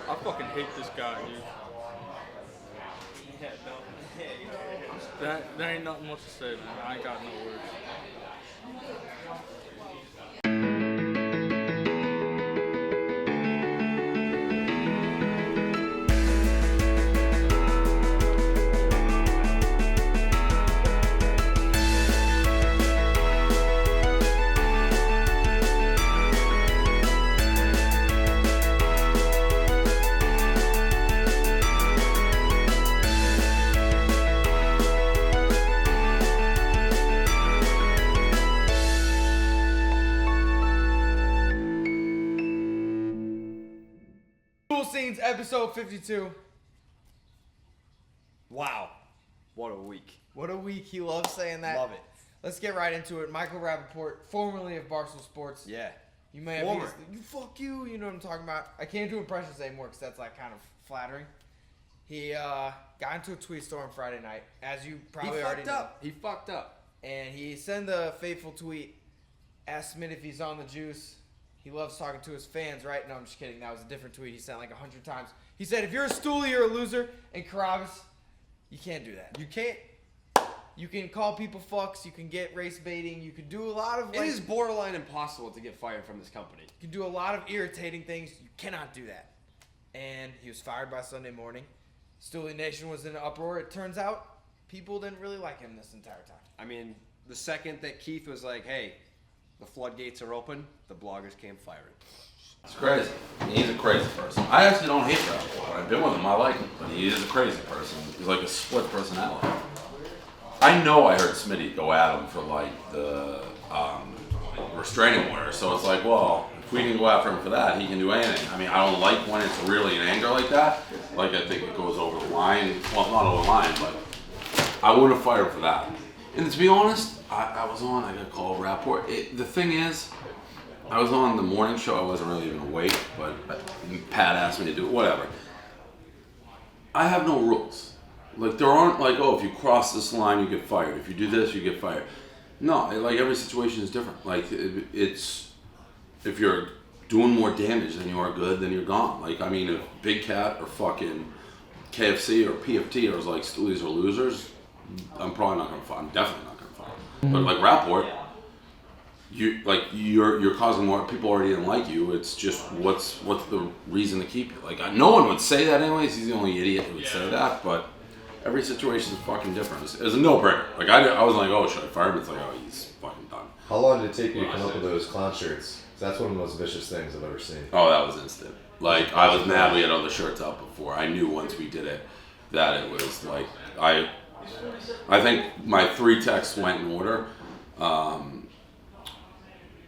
I fucking hate this guy, dude. There ain't nothing much to say, man. I ain't got no words. Stool Scenes, episode 52. Wow. What a week. What a week. He loves saying that. Love it. Let's get right into it. Michael Rappaport, formerly of Barstool Sports. Yeah. You may have Former. used, you fuck you know what I'm talking about. I can't do impressions anymore because that's like kind of flattering. He got into a tweet storm Friday night, as you probably already know. He fucked up. And he sent a fateful tweet, asked Smith if he's on the juice. He loves talking to his fans, right? No, I'm just kidding. That was a different tweet he sent like 100 times. He said, if you're a stoolie, you're a loser. And Carabas, you can't do that. You can't. You can call people fucks. You can get race baiting. You can do a lot of It is borderline impossible to get fired from this company. You can do a lot of irritating things. You cannot do that. And he was fired by Sunday morning. Stoolie Nation was in an uproar. It turns out people didn't really like him this entire time. I mean, the second that Keith was like, hey, the floodgates are open, the bloggers came firing. It's crazy. He's a crazy person. I actually don't hate Rappaport. I've been with him. I like him. But he is a crazy person. He's like a split personality. I know I heard Smitty go at him for like the restraining order. So it's like, well, if we can go after him for that, he can do anything. I mean, I don't like when it's really in anger like that. Like, I think it goes over the line. Well, not over the line, but I wouldn't have fired for that. And to be honest, I got called Rappaport. The thing is, I was on the morning show. I wasn't really even awake, but Pat asked me to do it, whatever. I have no rules. Like, there aren't like, oh, if you cross this line, you get fired. If you do this, you get fired. No, like, every situation is different. Like, it's, if you're doing more damage than you are good, then you're gone. Like, I mean, if Big Cat or fucking KFC or PFT are like stoolies or losers, I'm probably not gonna fire. I'm definitely not gonna fire. But like Rappaport, you're causing more people already didn't like you. It's just what's the reason to keep you? Like, no one would say that anyways. He's the only idiot who would say that. But every situation is fucking different. It's a no-brainer. Like, I was like, oh, should I fire him? It's like, oh, he's fucking done. How long did it take you to come up with those clown shirts? 'Cause that's one of the most vicious things I've ever seen. Oh, that was instant. Like, I was mad we had other shirts out before. I knew once we did it that it was like, I think my 3 texts went in order.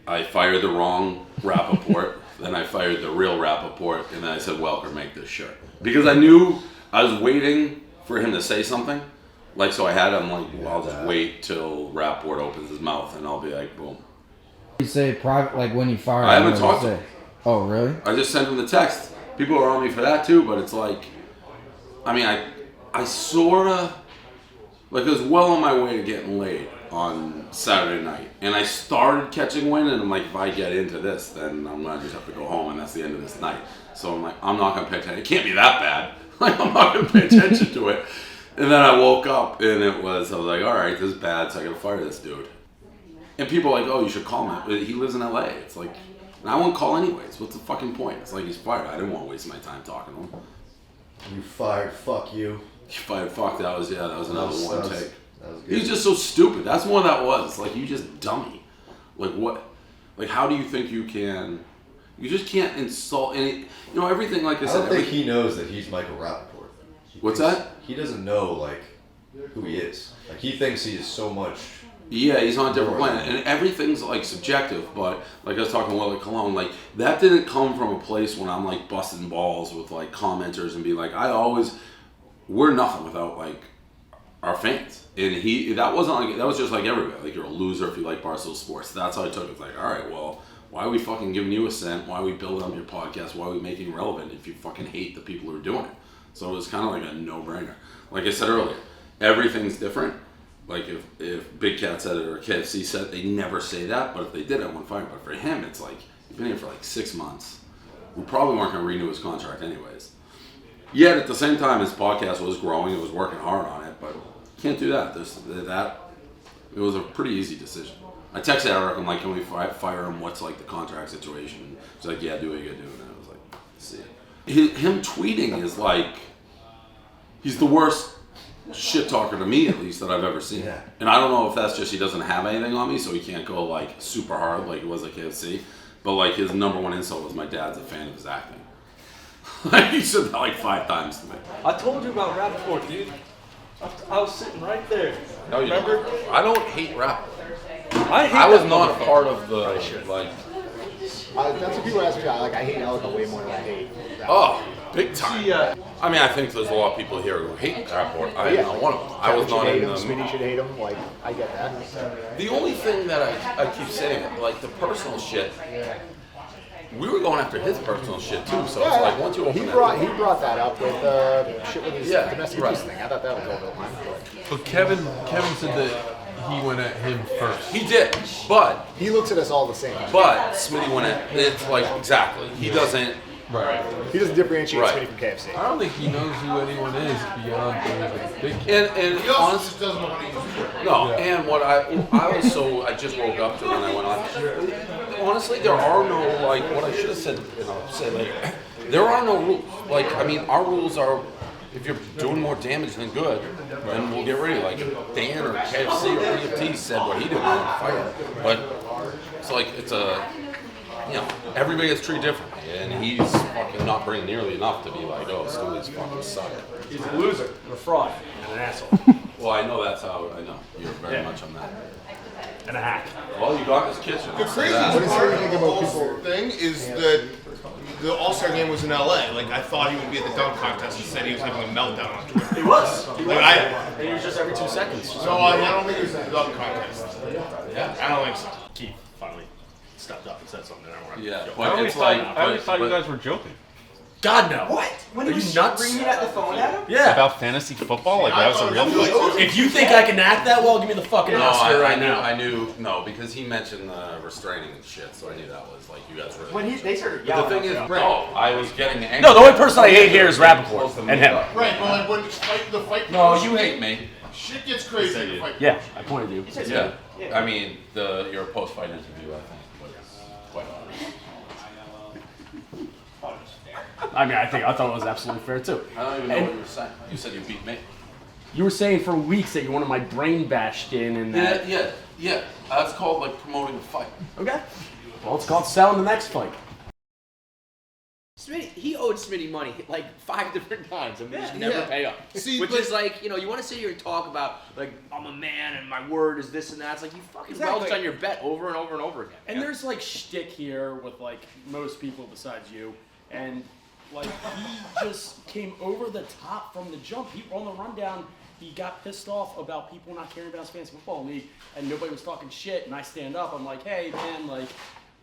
I fired the wrong Rappaport, then I fired the real Rappaport, and then I said, Welker, make this shirt. Because I knew I was waiting for him to say something. Like, so I had him like, well, I'll just wait till Rappaport opens his mouth and I'll be like, boom. You say private, like when you fire. I haven't talked to him. Oh, really? I just sent him the text. People are on me for that too, but it's like, I mean, I sorta, like, I was well on my way to getting laid on Saturday night, and I started catching wind, and I'm like, if I get into this, then I'm gonna just have to go home, and that's the end of this night. So I'm like, I'm not gonna pay attention. It can't be that bad. Like, I'm not gonna pay attention to it. And then I woke up, and I was like, all right, this is bad, so I gotta fire this dude. And people are like, oh, you should call him. He lives in LA. It's like, and I won't call anyways. What's the fucking point? It's like, he's fired. I didn't want to waste my time talking to him. You fired, fuck you. He fired, fuck, that was another one take. That was good. He's just so stupid. That's one that was. Like, you just dummy. Like, what? Like, how do you think you can... You just can't insult any... You know, everything, like I said... I don't think he knows that he's Michael Rappaport. What's that? He doesn't know, like, who he is. Like, he thinks he is so much... Yeah, he's on a different planet. And everything's, like, subjective. But, like I was talking to Willie Cologne, like, that didn't come from a place when I'm, like, busting balls with, like, commenters and being like, we're nothing without, like, our fans. And that wasn't like, that was just like everybody. Like, you're a loser if you like Barstool Sports. That's how I took it. It's like, all right, well, why are we fucking giving you a cent? Why are we building up your podcast? Why are we making it relevant if you fucking hate the people who are doing it? So it was kind of like a no-brainer. Like I said earlier, everything's different. Like, if Big Cat said it or KFC said it, they never say that. But if they did, I wouldn't fire him. But for him, it's like, you've been here for like 6 months. who probably weren't going to renew his contract anyways. Yet at the same time, his podcast was growing. It was working hard on it, but can't do that. It was a pretty easy decision. I texted Eric. I'm like, can we fire him? What's like the contract situation? He's like, yeah, do what you gotta do. And I was like, see it. Him tweeting is like, he's the worst shit talker to me, at least, that I've ever seen. Yeah. And I don't know if that's just he doesn't have anything on me, so he can't go like super hard like it was at KFC. But like his number one insult was my dad's a fan of his acting. Like he said that like 5 times to me. I told you about Rappaport, dude. I was sitting right there. No, you Remember? don't. I don't hate rap. I was not part of the like. That's what people ask me. I hate Elka way more than I hate rap. Oh, big time. I mean, I think there's a lot of people here who hate Rapport. I am not one of them. I was not in Smitty them. should hate him. Like, I get that. The only thing that I keep saying, like the personal shit, we were going after his personal shit too. So it's like once you open he that brought door- he brought that up with shit with his Yeah, domestic right. abuse thing. I thought that was over the line. But Kevin said that he went at him first. He did, but He looks at us all the same. Smitty went at it's like exactly. He doesn't. Right. He doesn't differentiate Right. Smitty from KFC. I don't think he knows who anyone is beyond the big kid. And He also honestly, just doesn't know how to use it. no, Yeah. and what I just woke up to when I went on. Honestly, there are no, like, what I should have said, and I'll say later, there are no rules. Like, I mean, our rules are, if you're doing more damage than good, then we'll get rid of you. Like, if Dan or KFC or PFT said what he did, we're gonna fight him. But it's like, it's a, you know, everybody gets treated differently, and he's fucking not bringing nearly enough to be like, oh, Stooley's fucking suck. He's a loser, a fraud, and an asshole, Well, I know that's how, I know. You're very much on that. and a hack. Well, you got this kitchen. The I'll say craziest that. What is part your of thing the about whole people- thing is that the All-Star game was in LA. Like, I thought he would be at the dunk contest. He said he was having a meltdown on Twitter. He was. Like, He was just every 2 seconds. So I don't think it was the dunk contest. Yeah. I don't think so. Keith finally stepped up and said something. And I Yeah, joke. but it's like, I always thought you guys were joking. God no. What? When Are he was you nuts? screaming at the phone at him? Yeah. About fantasy football? Like, I that was a thought real it was deal? like- If you think I can act that well, give me the fucking no, Oscar right now. I knew, no, because he mentioned restraining and shit, so I knew that was like, you guys really. When they started But yelling. the thing is, no, I was getting angry. No, the only person I hate here is Rappaport and him. Right, but like when the fight. No, you hate me. Shit gets crazy in the fight. Yeah, I pointed you. Yeah. I mean, your post-fight interview, I think, was quite honest. I mean, I thought it was absolutely fair too. I don't even know what you were saying. You said you beat me. You were saying for weeks that you wanted my brain bashed in and that. Yeah. That's called like promoting a fight. Okay. Well, it's called selling the next fight. Smitty, he owed Smitty money like 5 different times and we just never pay up. See, Which but- is like, you know, you want to sit here and talk about like I'm a man and my word is this and that. It's like you fucking welched on your bet over and over and over again. And there's like shtick here with like most people besides you, and like he just came over the top from the jump. He on the rundown, he got pissed off about people not caring about his fantasy football league, and nobody was talking shit. And I stand up, I'm like, hey man, like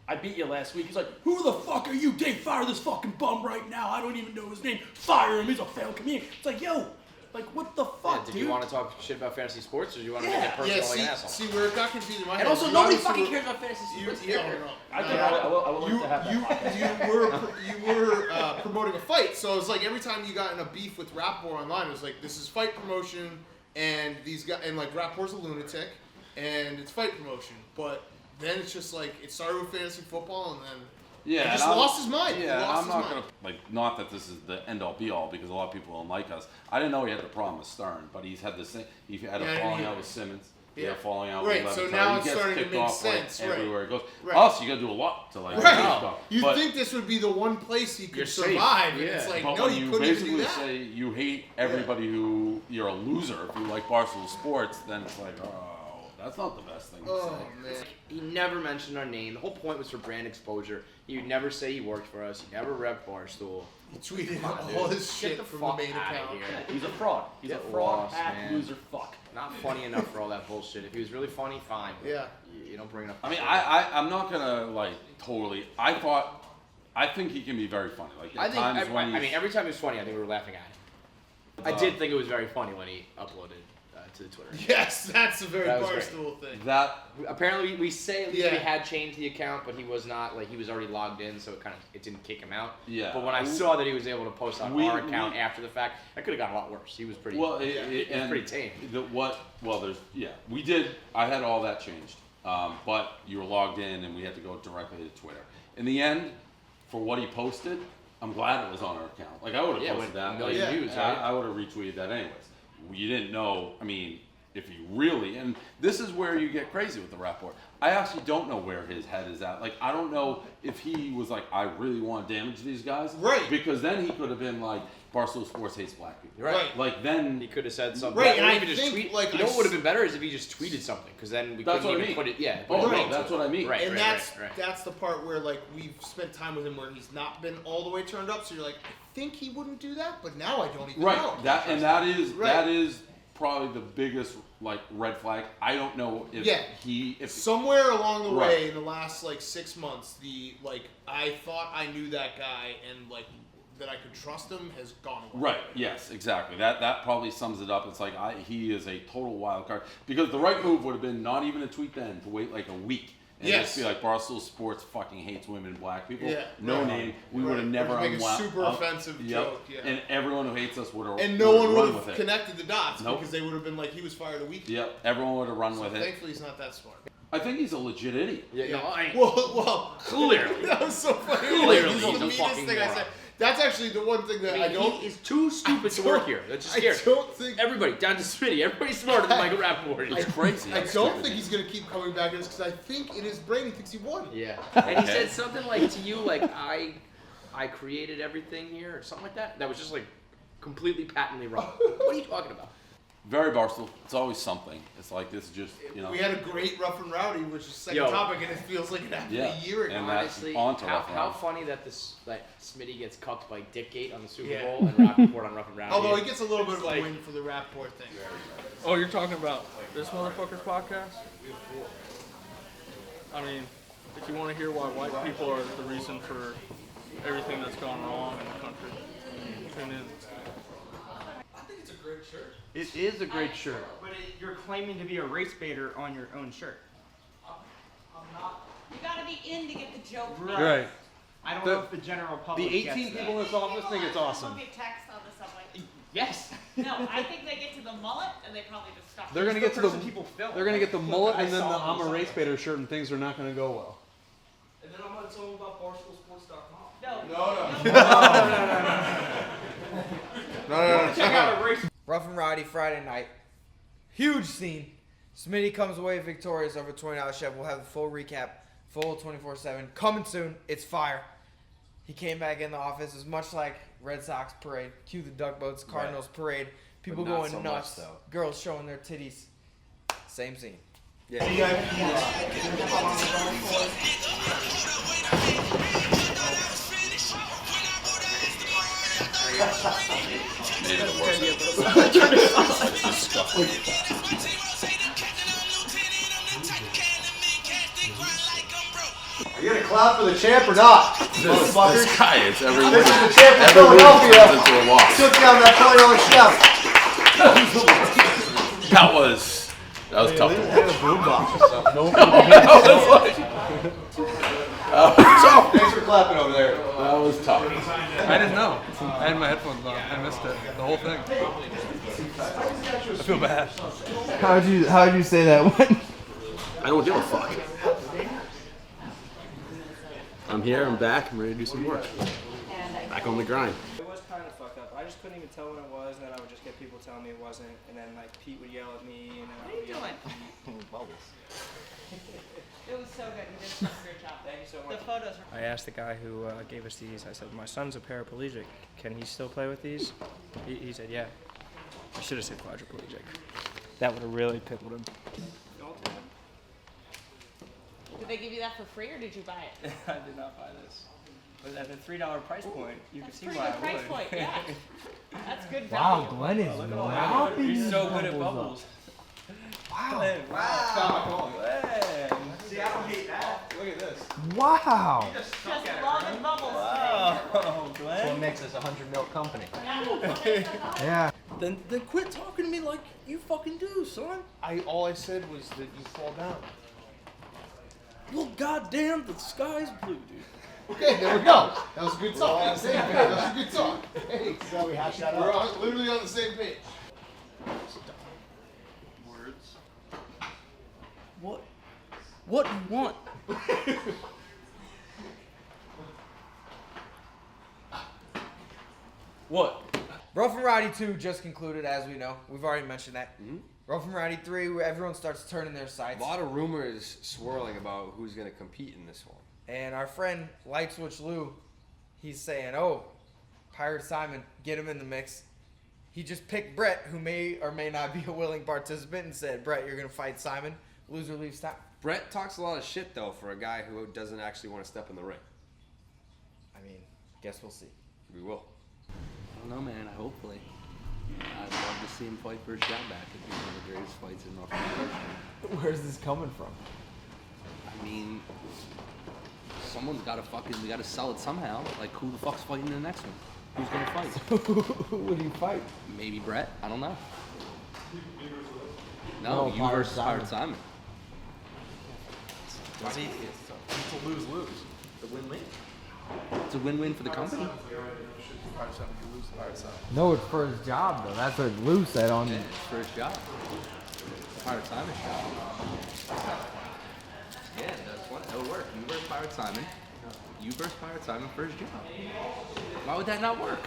I beat you last week. He's like, who the fuck are you? Dave, fire this fucking bum right now. I don't even know his name. Fire him. He's a failed comedian. It's like, yo, like what the fuck, Did dude? dude? you want to talk shit about fantasy sports or do you want to make it personal Yeah, like see, an asshole? see where it got confused in my head. And also, You nobody obviously fucking were- cares about fantasy sports. Yeah, either. no. I think I will like to have that. You were promoting a fight, so it was like every time you got in a beef with Rapport online, it was like this is fight promotion, and these guys and like Rapport's a lunatic, and it's fight promotion. But then it's just like it started with fantasy football, and then Yeah, he just and I'm- lost his mind. He Yeah, lost I'm his not mind. gonna like not that this is the end all be all because a lot of people don't like us. I didn't know he had the problem with Stern, but he's had the same. He had Yeah, a falling yeah. out with Simmons. He Yeah. had a falling out Right, with so Levitar. now He it's gets starting to kicked make off, like, sense, right. everywhere it goes. Right. Us, you gotta do a lot to like. Right. You'd But, think this would be the one place he could You're safe, survive, and yeah. it's like but no, when you you couldn't even do basically that. say you hate everybody who you're a loser if you like Barstool Sports, then it's like, oh, that's not the best thing to Oh say. man. He never mentioned our name. The whole point was for brand exposure. He would never say he worked for us. He never rep Barstool. He tweeted Come on, all dude. his Get shit the from fuck the main outta account. here. He's a fraud. He's Get a fraud, lost, hack, man. loser, fuck. Not funny enough for all that bullshit. If he was really funny, fine. but Yeah. You don't bring it up. I mean, I'm not gonna like totally. I think he can be very funny. Like at I think. times when I mean, every time he was funny, I think we were laughing at him. I did think it was very funny when he uploaded to the Twitter. Yes, that's a very That was great. Barstool thing. That Apparently, we say at least Yeah. we had changed the account, but he was not like he was already logged in, so it didn't kick him out. Yeah. But when I saw that he was able to post on We- our account we- after the fact, that could have gotten a lot worse. He was pretty. well, he was pretty tame. we did. I had all that changed, but you were logged in, and we had to go directly to Twitter. In the end, for what he posted, I'm glad it was on our account. Like I would have Yeah, posted with that. million Like, views, right? I would have retweeted that anyways. You didn't know. I mean, if you really, and this is where you get crazy with the rap war. I actually don't know where his head is at. Like I don't know if he was like, I really want to damage these guys. Right. Because then he could have been like, Barstool Sports hates black people. Right. Like then He could have said something. Right, Or and I even just think, tweet. like, you know I what would have been better is if he just tweeted something, because then we That's couldn't what I even mean. put it. Yeah. Oh, put a no, link to that's it. what I mean. Right. And right, right. that's the part where like we've spent time with him where he's not been all the way turned up. So you're like, I think he wouldn't do that, but now I don't even know. Right. That is Right. probably the biggest like red flag. I don't know if if Somewhere along the Right. way in the last like 6 months, I thought I knew that guy and like that I could trust him has gone away. Right. Yes. Exactly. That probably sums it up. It's like he is a total wild card because the right move would have been not even a tweet then to wait like a week and just be like Barstool Sports fucking hates women and black people. Yeah. No Right. name. We would have Right. never Or make a unwound. super offensive joke. Yeah. And everyone who hates us would have. And no one run would with have it. connected the dots Nope. because they would have been like, he was fired a week ago. Yep. Everyone would have run So with it. thankfully he's not that smart. I think he's a legit idiot. Yeah. No, I ain't. Well, Clearly. that was so funny. Clearly This is he's the a meanest fucking thing I moron. said. That's actually the one thing that I don't. He is too stupid to work here. That's just scary. I don't think. Everybody down to Smitty. Everybody's smarter than Michael Rappaport. It's crazy. I don't think he's gonna keep coming back to this because I think in his brain he thinks he won. Yeah. And he said something like to you, like I created everything here, or something like that. That was just like completely patently wrong. What are you talking about? Very Barstool. It's always something. It's like this is just We had a great Rough and Rowdy, which is the second Yo. topic, and it feels like it happened a year ago. And that's Honestly, on to how Rough and how Rowdy. funny that Smitty gets cucked by Dickgate on the Super Yeah. Bowl and Rappaport on Rough and Rowdy. Although he gets a little bit of a like- win for the Rapport thing. Oh, you're talking about this motherfucker's podcast? I mean, if you want to hear why white people are the reason for everything that's gone wrong in the country, tune in. I think it's a great shirt. It is a great shirt. But you're claiming to be a race baiter on your own shirt. I'm not. You gotta be in to get the joke. Right. I don't The- know if the general public The gets 18 that. people in this office think it's awesome. Get text on the subway. Yes. No, I think they get to the mullet and they probably just stop. They're gonna get to the people film. they're gonna get the mullet I and then the saw I'm them a on race the baiter shirt and things are not gonna go well. And then I'm gonna tell them about BarstoolSports.com. No. Check out a race. Rough and Rowdy Friday night. Huge scene. Smitty comes away victorious over $20 chef. We'll have the full recap, full 24/7. Coming soon. It's fire. He came back in the office. It was much like Red Sox parade. Cue the duck boats, Cardinals parade. People But not going so much, nuts. though. Girls showing their titties. Same scene. Yeah. Maybe the worst. Are you gonna clap for the champ or not? This guy, it's every This win. is the champ of Every win Philadelphia. turns into a loss. Took down that $20 chef. That was tough to watch. Thanks for clapping over there. That was tough. I didn't know. I had my headphones on. I missed it. The whole thing. I feel bad. How'd you say that one? I don't give a fuck. I'm here, I'm back, I'm ready to do some work. Back on the grind. It was kind of fucked up. I just couldn't even tell when it was, and then I would just get people telling me it wasn't, and then like Pete would yell at me, and then I would yell at Pete. It was so good. You did such a great job. Thank you so much. The photos are. I asked the guy who gave us these, I said, my son's a paraplegic. Can he still play with these? He said, yeah. I should have said quadriplegic. That would have really pickled him. Did they give you that for free or did you buy it? I did not buy this. But at the $3 price point, you can That's see pretty why good I price would. point, yeah. That's good Wow, value. Glenn is Look at all mopping that. He's these so good at bubbles bubbles. Wow. Glenn, Wow. Glenn. See, I don't hate that. Look at this. Wow. Just love and bubbles. Oh, That's what makes us a 100 mil company. Yeah. Then quit talking to me like you fucking do, son. All I said was that you fall down. Well, goddamn, the sky's blue, dude. Okay, there we go. That was a good talk. That was a good talk. Hey, So we hashed that we're out. literally on the same page. Words. What do you want? What? Rough and Rowdy 2 just concluded, as we know. We've already mentioned that. Rough and Rowdy 3, where everyone starts turning their A sights. lot of rumors swirling about who's going to compete in this one. And our friend Light Switch Lou, he's saying, oh, Pirate Simon, get him in the mix. He just picked Brett, who may or may not be a willing participant, and said, Brett, you're going to fight Simon. Loser leaves town. Brett talks a lot of shit, though, for a guy who doesn't actually want to step in the ring. I mean, guess we'll see. We will. I don't know, man. Hopefully. I'd love to see him fight for his job back. It'd be one of the greatest fights in North America. Where's this coming from? I mean, someone's got to we got to sell it somehow. Like, who the fuck's fighting the next one? Who's going to fight? Who would he fight? Maybe Brett? I don't know. No, No, you Pirate versus Simon. Pirate Simon. It's a lose-lose. It's a win-win. It's a win-win for the company. No, it's for his job though. That's what Lou said on. Yeah, it's for his job. Pirate Simon's job. Yeah, that's what it'll work. You versus Pirate Simon. You versus Pirate Simon for his job. Why would that not work?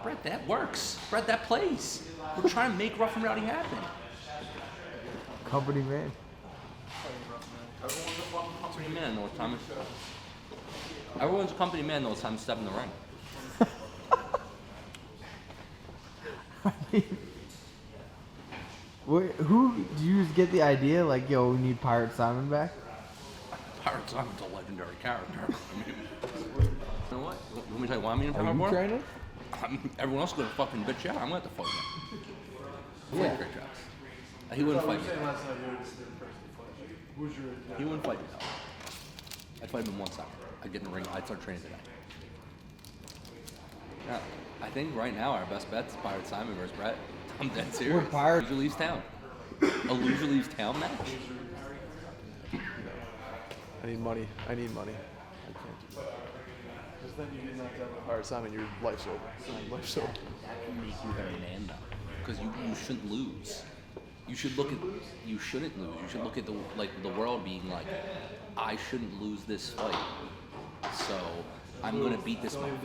Brett, that works. Brett, that plays. We're trying to make Rough and Rowdy happen. Company man. Company man knows time. Everyone's a company man knows time to step in the ring. Who did you just get the idea? Like, yo, we need Pirate Simon back. Pirate Simon's a legendary character. I mean, you know what? You want me to tell you why I'm in Are Power you Board? training? Everyone else is going to fucking bitch out. I'm going to have to fight him. Yeah. Great jobs. He wouldn't fight me. He wouldn't fight me though. I'd fight him in 1 second. I'd get in the ring. I'd start training today. Yeah, I think right now our best bet is Pirate Simon versus Brett. I'm dead serious. We're Pirate. Loser leaves town. A loser leaves town match. I need money. I need money. I can't do that. Because then you get knocked out by Pirate Simon, your life's over. Life's over. That can make you better man though. Because you shouldn't lose. You should look at. You shouldn't lose. You should look at the world being like, I shouldn't lose this fight. So I'm gonna beat this man.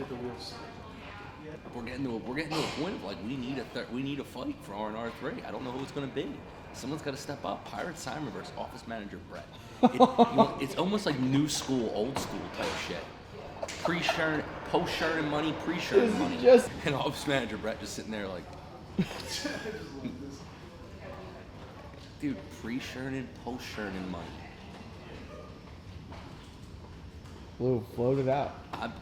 We're getting to a point of like we need a fight for R&R3. I don't know who it's gonna be. Someone's got to step up. Pirate Simon versus Office Manager Brett. It's almost like new school, old school type shit. Pre-sharing, post-sharing money, pre-sharing money. And Office Manager Brett just sitting there like, dude, pre-sharing and post-sharing money. Lou, float it out. I'm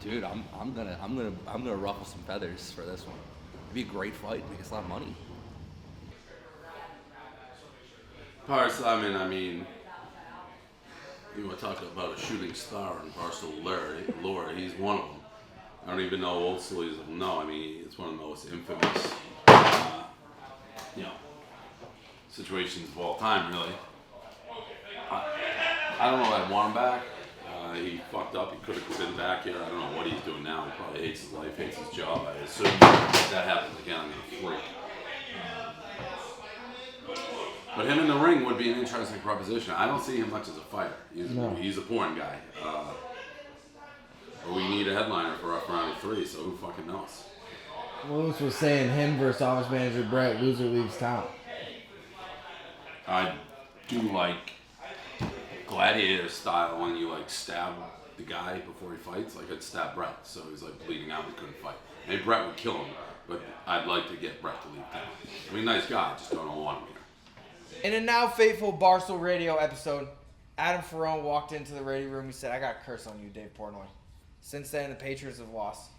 gonna ruffle some feathers for this one. It'd be a great fight. Make us a lot of money. Pirate Simon, I mean, you want to talk about a shooting star in Barstool lore, he's one of them. I don't even know old sillies will know. I mean, it's one of the most infamous, situations of all time, really. I don't know if I want him back. He fucked up. He could have been back here. I don't know what he's doing now. He probably hates his life, hates his job. I assume if that happens again, I'm gonna freak. But him in the ring would be an interesting proposition. I don't see him much as a fighter. He's a porn guy. But we need a headliner for Rough and Rowdy 3, so who fucking knows? Lewis was saying him versus Office Manager Brett, loser leaves town. I do like gladiator style when you like stab the guy before he fights. Like I'd stab Brett, so he's like bleeding out, he couldn't fight. Maybe Brett would kill him, but I'd like to get Brett to leave town. I mean, nice guy, just don't want him here. In a now fateful Barstool Radio episode, Adam Ferrone walked into the radio room. He said, I got a curse on you, Dave Portnoy. Since then, the Patriots have lost.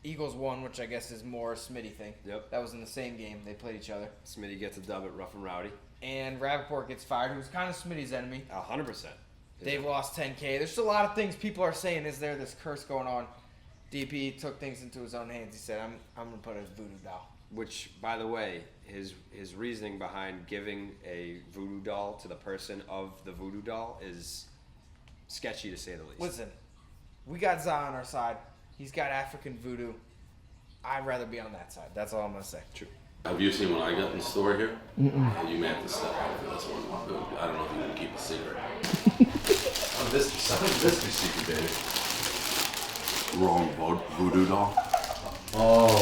Eagles won, which I guess is more a Smitty thing. Yep. That was in the same game. They played each other. Smitty gets a dub at Rough and Rowdy. And Rappaport gets fired, who's kind of Smitty's enemy. 100%. They've lost 10K. There's a lot of things people are saying. Is there this curse going on? DP took things into his own hands. He said, I'm going to put a voodoo doll. Which, by the way, his reasoning behind giving a voodoo doll to the person of the voodoo doll is sketchy to say the least. Listen, we got Za on our side. He's got African voodoo. I'd rather be on that side. That's all I'm going to say. True. Have you seen when I got in the store here? Yeah, you may have to step out for this one. I don't know if you can keep a secret. Oh, this be secret, baby. Wrong voodoo doll. Oh,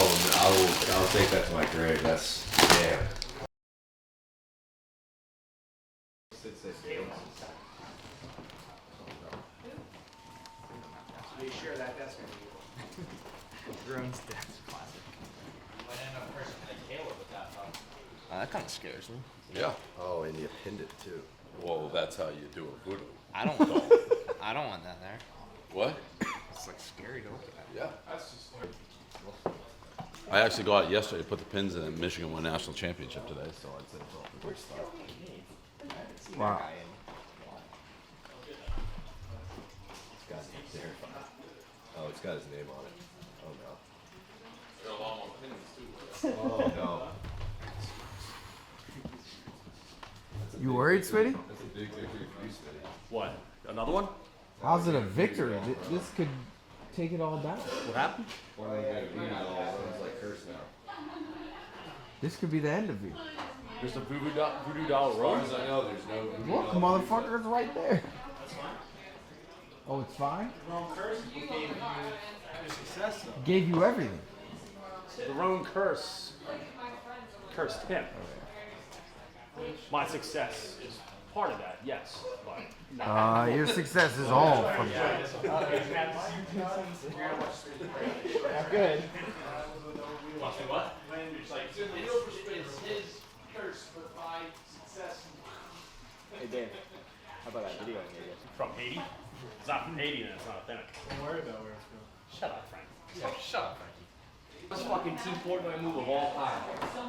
I'll take that to my grave. That's damn. Are you sure that's going to be Drone's death. Classic. That kind of scares me. Yeah. Oh, and you pinned it too. Well, that's how you do a voodoo. I don't want that there. What? It's like scary to look at. Yeah. I actually got it yesterday to put the pins in, and Michigan won national championship today, so I'd say it's all the good stuff. Wow. It's got his name on it. Oh no. There are a lot more pins too. Oh no. You worried, Smitty? That's a big victory for you, Smitty. What? Another one? How's it a victory? This could take it all down. What happened? This could be the end of you. There's a voodoo doll road. As far as I know, there's no voodoo Look, doll. motherfucker, it's right there. Oh, it's fine? Gave you everything. The Roan curse cursed him. My success is part of that, yes. But Your success is all from Good. What? Hey Dan, how about that video I gave you? From Haiti? It's not from Haiti and it's not authentic. Don't worry about where it's from. Shut up, Frank. Yeah, shut up, Frankie. This fucking Team Portnoy move of all time.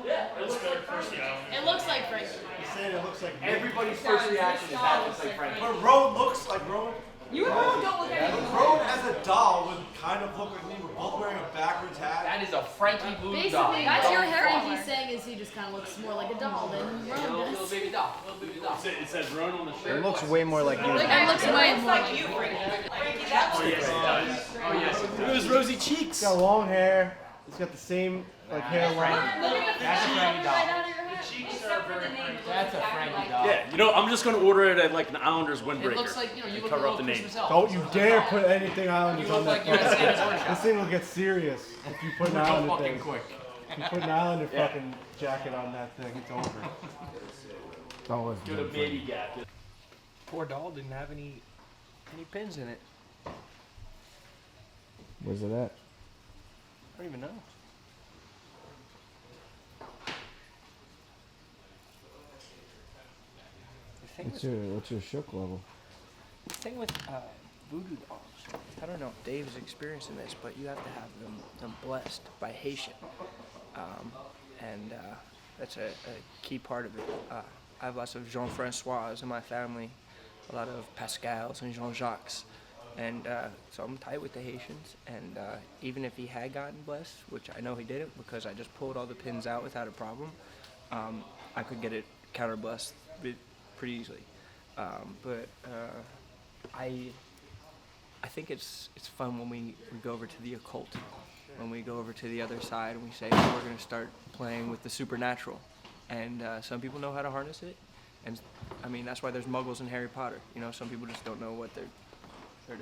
Yeah, it looks like Frankie. It looks like Frankie. He's saying it looks like Everybody's first reaction is that looks like Frankie. But Roan looks like Roan. You and Roan don't look anything like Roan as a doll would kind of look like me. We're both wearing a backwards hat. That is a Frankie voodoo Basically, doll. that's your Frankie's saying is he just kind of looks more like a doll than Roan Little does. baby doll. Little baby doll. It says Roan on the shirt. It looks way more like you. It looks way more like you, Frankie. Oh, yes, it does. Oh, yes, it does. Those rosy cheeks. He's got long hair. He's got the same hairline. That's a Frankie doll. That's a Frankie doll. Yeah, I'm just gonna order it at like an Islanders windbreaker. It looks like, you and look cover a up the little name. Christmas elf. Don't you dare put anything Islanders You on look that. like you're in Santa's orange This house. thing will get serious if you put an Real Islander fucking thing. quick. If you put an Islander fucking jacket on that thing, it's over. It's always Go to been baby gap. Poor doll didn't have any pins in it. Where's it at? I don't even know. What's your shook level? The thing with voodoo dolls, I don't know if Dave's experiencing this, but you have to have them blessed by Haitian. And that's a key part of it. I have lots of Jean-Francois in my family, a lot of Pascals and Jean-Jacques. And so I'm tight with the Haitians. And even if he had gotten blessed, which I know he didn't because I just pulled all the pins out without a problem, I could get it counter-blessed pretty easily. But I think it's fun when we go over to the occult, when we go over to the other side and we say, oh, we're going to start playing with the supernatural. And some people know how to harness it. And I mean, that's why there's muggles in Harry Potter. You know, some people just don't know what they're doing.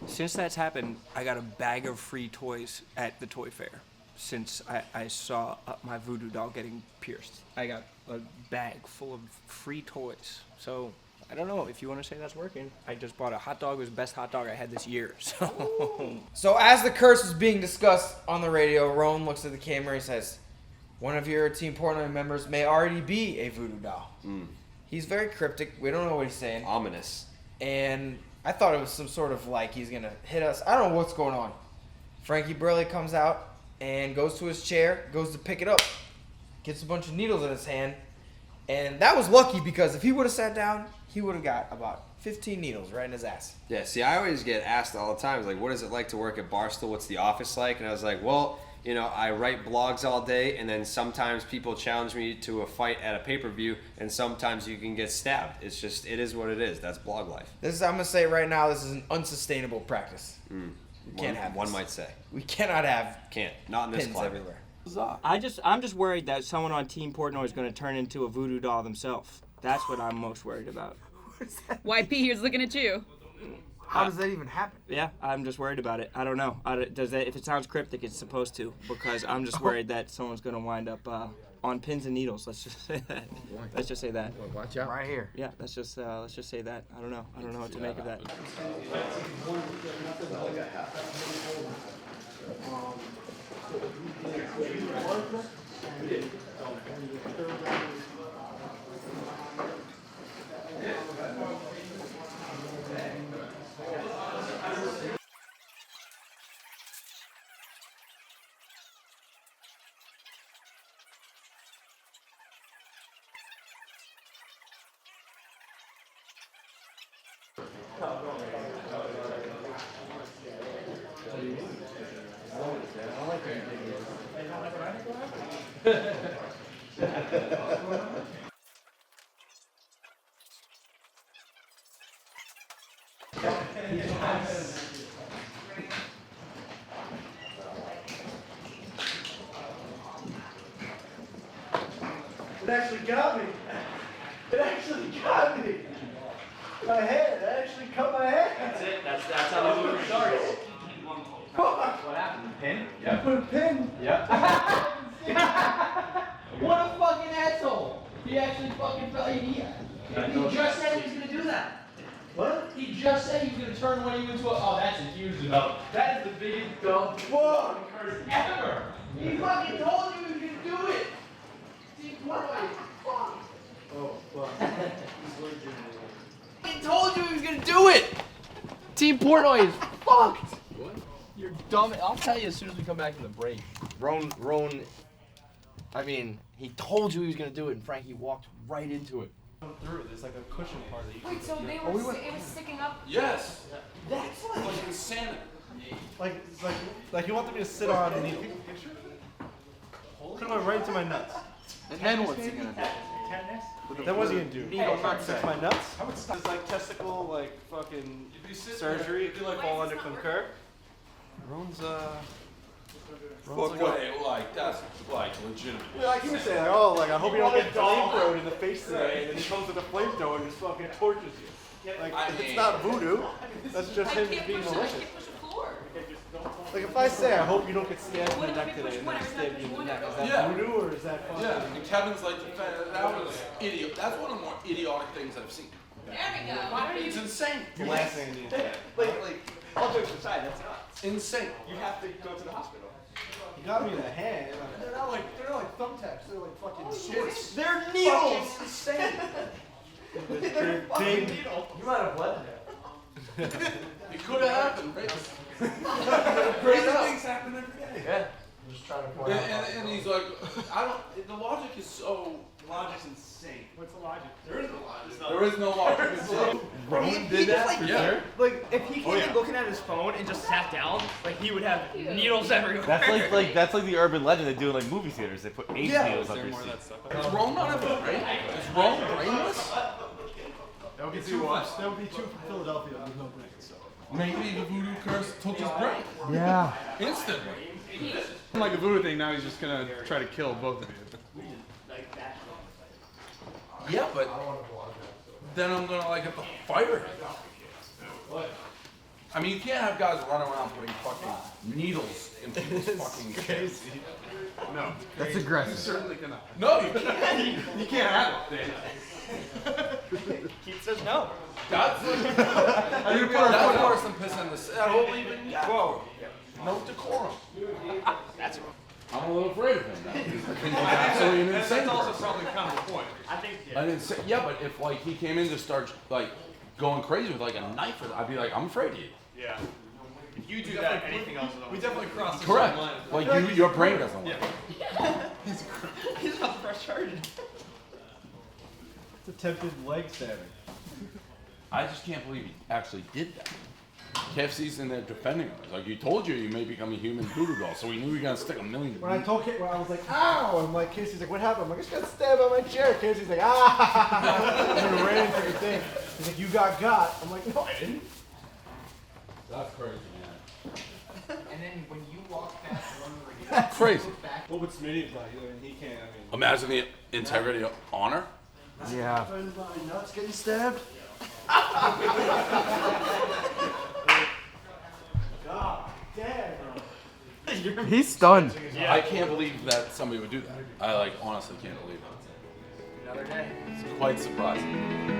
Since that's happened, I got a bag of free toys at the toy fair. Since I saw my voodoo doll getting pierced, I got a bag full of free toys. So I don't know if you want to say that's working. I just bought a hot dog. It was the best hot dog I had this year. So as the curse was being discussed on the radio, Roan looks at the camera and says, one of your Team Portnoy members may already be a voodoo doll. He's very cryptic. We don't know what he's saying. Ominous. And I thought it was some sort of like he's gonna hit us. I don't know what's going on. Frankie Burley comes out and goes to his chair, goes to pick it up, gets a bunch of needles in his hand, and that was lucky because if he would have sat down, he would have got about 15 needles right in his ass. Yeah, see, I always get asked all the time, like, what is it like to work at Barstool? What's the office like? And I was like, well, you know, I write blogs all day, and then sometimes people challenge me to a fight at a pay-per-view, and sometimes you can get stabbed. It's just, it is what it is. That's blog life. This is, I'm gonna say right now, this is an unsustainable practice. We can't have One this. might say. We cannot have Not in this pins climate. everywhere. I'm just worried that someone on Team Portnoy is going to turn into a voodoo doll themselves. That's what I'm most worried about. YP here's looking at you. How does that even happen? Yeah, I'm just worried about it. I don't know. Does that? If it sounds cryptic, it's supposed to, because I'm just worried that someone's going to wind up on pins and needles. Let's just say that. Let's just say that. Watch out. Right here. Yeah, let's just say that. I don't know. I don't know what to make of that. It actually got me. It actually got me. My head. It actually cut my head. That's it. That's how the movie starts. What happened? Pin? Yeah. Put a pin. Yeah. What a fucking asshole! He actually fucking fell. He just said he was gonna do that. What? He just said he was gonna turn one of you into a. Oh, that's a huge no. That is the biggest dumb fuck ever. He fucking told you he was gonna do it. See, what? Fuck. Oh, fuck. He told you he was gonna do it. Team Portnoy is fucked. What? You're dumb. I'll tell you as soon as we come back from the break. Roan, I mean, he told you he was gonna do it, and Frankie walked right into it. Through it. There's like a cushion part that you Wait, so they Oh, were we went- it was sticking up? Yes. That's like insanity. Like you wanted me to sit on and he took a picture of it? Could have went right into my nuts. And then what's he gonna do? Then what's he gonna do? Needle nut Fix sack. my nuts? It's like testicle, like fucking surgery. If you like fall under concur. Ron's Fuck way, like that's like legitimate. Yeah, like you were saying, like, oh, like I hope you don't get flamethrowed in the face today, and then he comes with a flamethrower and just fucking tortures you. Like it's not voodoo. That's just him being malicious. Like if I say I hope you don't get stabbed in the neck today, and then I stab you in the neck, is that Yeah. voodoo or is that fucking? Yeah, and Kevin's like, that was idiot. That's one of the more idiotic things I've seen. There we go. Why are you? It's insane. The last thing I need. Like, all jokes aside, that's nuts. Insane. You have to go to the hospital. You got me in the hand. They're not like thumbtacks. They're like fucking swords. They're needles. Fucking insane. They're big. You might have bled to death. It could have happened, right? Crazy things happen every day. Yeah. I'm just trying to point out. And he's like, I don't. The logic is so. Logic's insane. What's the logic? There is no logic. There is no logic. Rowan did that for sure. Like, if he came in looking at his phone and just sat down, like, he would have needles everywhere. That's like the urban legend they do in like movie theaters. They put AIDS needles up your seat. Is Rome not of it, right? Is Rome brainless? That would be two. That would be two from Philadelphia with no brains. So. Maybe the voodoo curse took his brain. Yeah. Instantly. Like the voodoo thing, now he's just gonna try to kill both of you. Yeah, but then I'm gonna like have to fire him. I mean, you can't have guys run around putting fucking needles in people's fucking kids. No. That's You aggressive. certainly cannot. No, you can't. You can't have it. Keith says no. That's that's worse than pissing in the sea. That whole even whoa. No decorum. That's I'm a little afraid of him now. He's absolutely an insane That's also person. probably kind of the point. I think. I didn't say, yeah, but if like he came in to start like going crazy with like a knife, I'd be like, I'm afraid of you. Yeah. If you do that, anything else is on. We definitely crossed the Correct. line. Like your brain doesn't work. He's not frustrated. It's attempted leg stabbing. I just can't believe he actually did that. KFC's in there defending him. It's like, you told you may become a human voodoo doll, so we knew we were gonna stick a million. When I told Kate, when I was like, ow! I'm like, Casey's like, what happened? I'm like, I just got stabbed on my chair. Casey's like, ah! And we ran into the thing. He's like, you got. I'm like, no, I didn't. That's crazy, man. And then when you walk past one where you That's crazy. What would Smitty's like? I mean, he can't. Imagine the integrity of honor. Yeah. Nuts getting stabbed. God damn. He's stunned. I can't believe that somebody would do that. I honestly can't believe it. Another day. It's quite surprising.